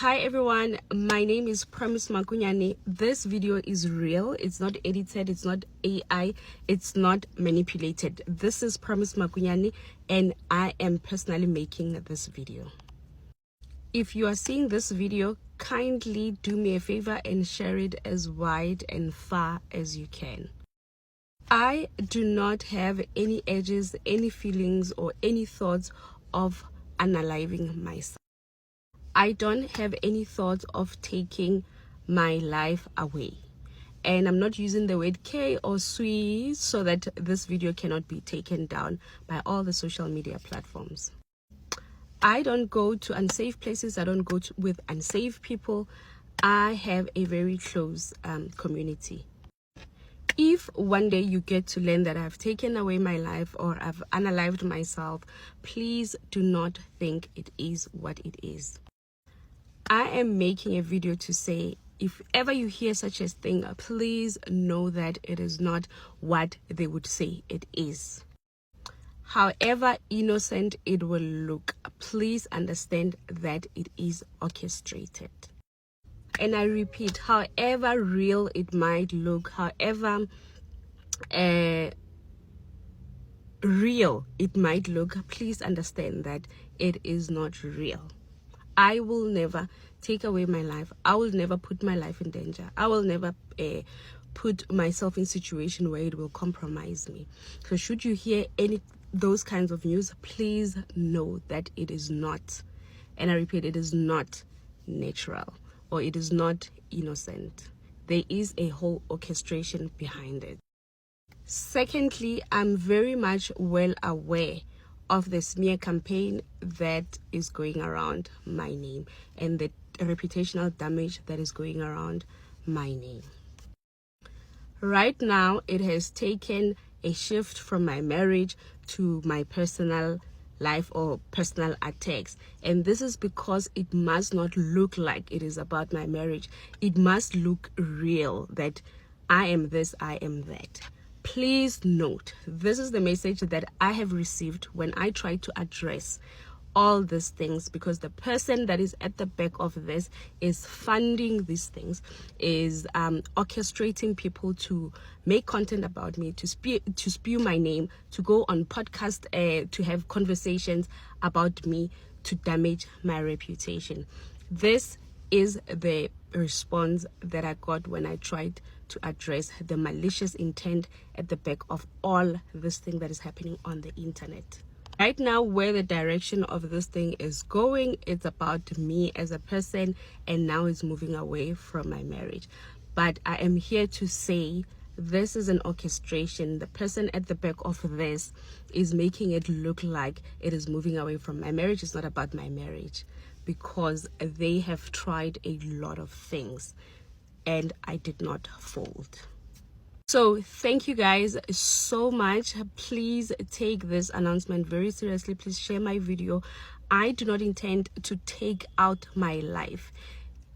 Hi everyone, my name is Promise Makunyane. This video is real. It's not edited, it's not AI, it's not manipulated. This is Promise Makunyane and I am personally making this video. If you are seeing this video, kindly do me a favor and share it as wide and far as you can. I do not have any edges, any feelings or any thoughts of unaliving myself. I don't have any thoughts of taking my life away. And I'm not using the word K or sui so that this video cannot be taken down by all the social media platforms. I don't go to unsafe places. I don't go with unsafe people. I have a very close community. If one day you get to learn that I've taken away my life or I've unalived myself, please do not think it is what it is. I am making a video to say, if ever you hear such a thing, please know that it is not what they would say it is. However innocent it will look, please understand that it is orchestrated. And I repeat, however real it might look, however real it might look, please understand that it is not real. I will never take away my life. I will never put my life in danger. I will never put myself in a situation where it will compromise me. So should you hear those kinds of news, please know that it is not, and I repeat, it is not natural or it is not innocent. There is a whole orchestration behind it. Secondly, I'm very much well aware of the smear campaign that is going around my name and the reputational damage that is going around my name. Right now, it has taken a shift from my marriage to my personal life or personal attacks. And this is because it must not look like it is about my marriage. It must look real, that I am this, I am that. Please note, this is the message that I have received when I try to address all these things, because the person that is at the back of this is funding these things, is orchestrating people to make content about me, to spew my name, to go on podcast, to have conversations about me, to damage my reputation. This is the response that I got when I tried to address the malicious intent at the back of all this thing that is happening on the internet. Right now, where the direction of this thing is going, it's about me as a person, and now it's moving away from my marriage. But I am here to say this is an orchestration. The person at the back of this is making it look like it is moving away from my marriage. It's not about my marriage, because they have tried a lot of things and I did not fold. So thank you guys so much. Please take this announcement very seriously. Please share my video. I do not intend to take out my life.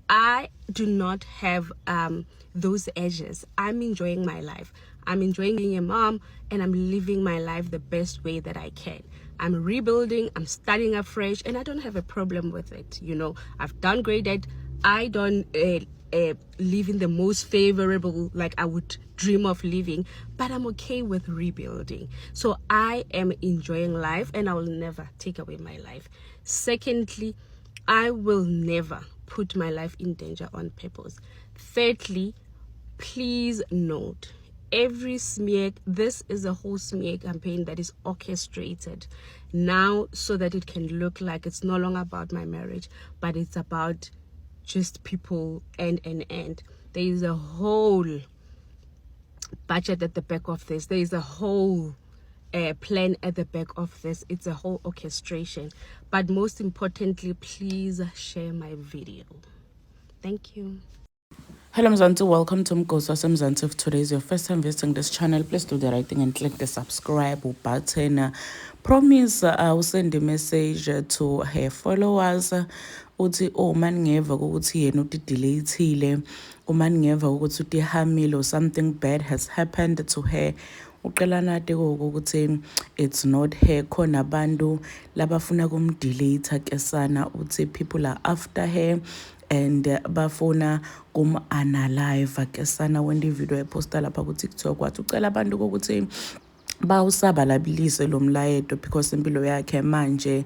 I do not have those edges. I'm enjoying my life. I'm enjoying being a mom, and I'm living my life the best way that I can. I'm rebuilding, I'm starting afresh, and I don't have a problem with it. You know, I've downgraded. I don't live in the most favorable, like I would dream of living, but I'm okay with rebuilding. So I am enjoying life, and I will never take away my life. Secondly, I will never put my life in danger on purpose. Thirdly, please note, every smear, this is a whole smear campaign that is orchestrated now so that it can look like it's no longer about my marriage, but it's about just people and. There is a whole budget at the back of this. There is a whole plan at the back of this. It's a whole orchestration. But most importantly, please share my video. Thank you. Hello Mzansi, welcome to Mgosi Mzansi. If today is your first time visiting this channel, please do the right thing and click the subscribe button. Promise I will send a message to her followers. Uthi uma ngeva ukuthi yena uti-deletile, uma ngeva ukuthi utihamile or something bad has happened to her, uqela Nati ukuthi it's not her, khona abantu labafuna kumdelete ke sana, uthi people are after her and bafuna kum-analyve ke sana. When the video eposta lapha ku-TikTok wathi ucela abantu ukuthi bawusabalabilise lo mlayedo because impilo yakhe manje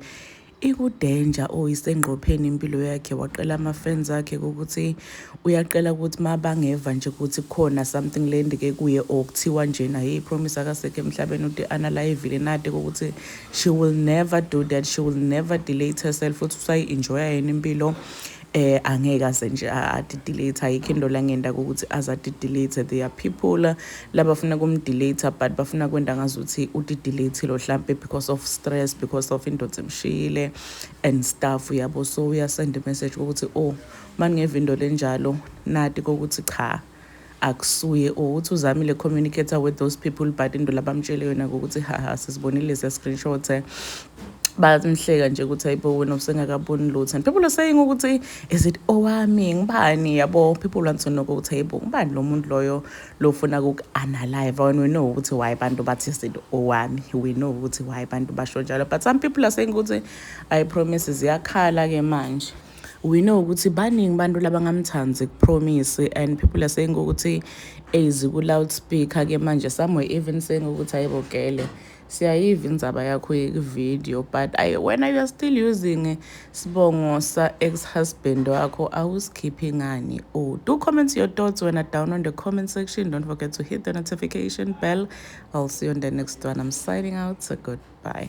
ikudanger isengqopheni impilo yakhe. Waqela ama-friends akhe ukuthi uyaqela ukuthi mabangeva nje ukuthi khona something lendike kuye or kuthiwa nje naye ipromise akasekho emhlabeni uthi analyve Nati ukuthi she will never do that, she will never delete herself, futhi usayi-enjoya yena impilo. Angeke ase nje adi-delete, ayikho into la ngenda ukuthi azadi-delete. There are people labafuna kumdelete but bafuna kwenda ngazuthi uti-delete lo hlampe because of stress, because of into zemshile and stuff yabo. So uyasend a message ukuthi maningeva into lenjalo Nati kokuthi cha akusuye, or uthi uzamile communicator with those people but into labamtshele yona ukuthi haha sisibonile screenshot bayamhleka nje ukuthi ayibo wena usengakaboni lutho. And people are saying ukuthi is it owami ngibani yabo. People want to know ukuthi ayibo ngibani lo muntu loyo lofuna uku-analyve. And we know ukuthi why bantu bathi is it owami, we know ukuthi why bantu basho njalo, but some people are saying ukuthi I promise ziyakhala ke manje. We know ukuthi baningi bantu labangamthanzi kupromise, and people are saying ukuthi ku-loudspeaker ke manje, somewhere even saying ukuthi ayibo gele siyayiva indzaba yakho video, but when you are still using sibongo sa ex-husband wakho awusikhiphi ngani. Do comment your thoughts when down on the comment section. Don't forget to hit the notification bell. I'll see you on the next one. I'm signing out, so goodbye.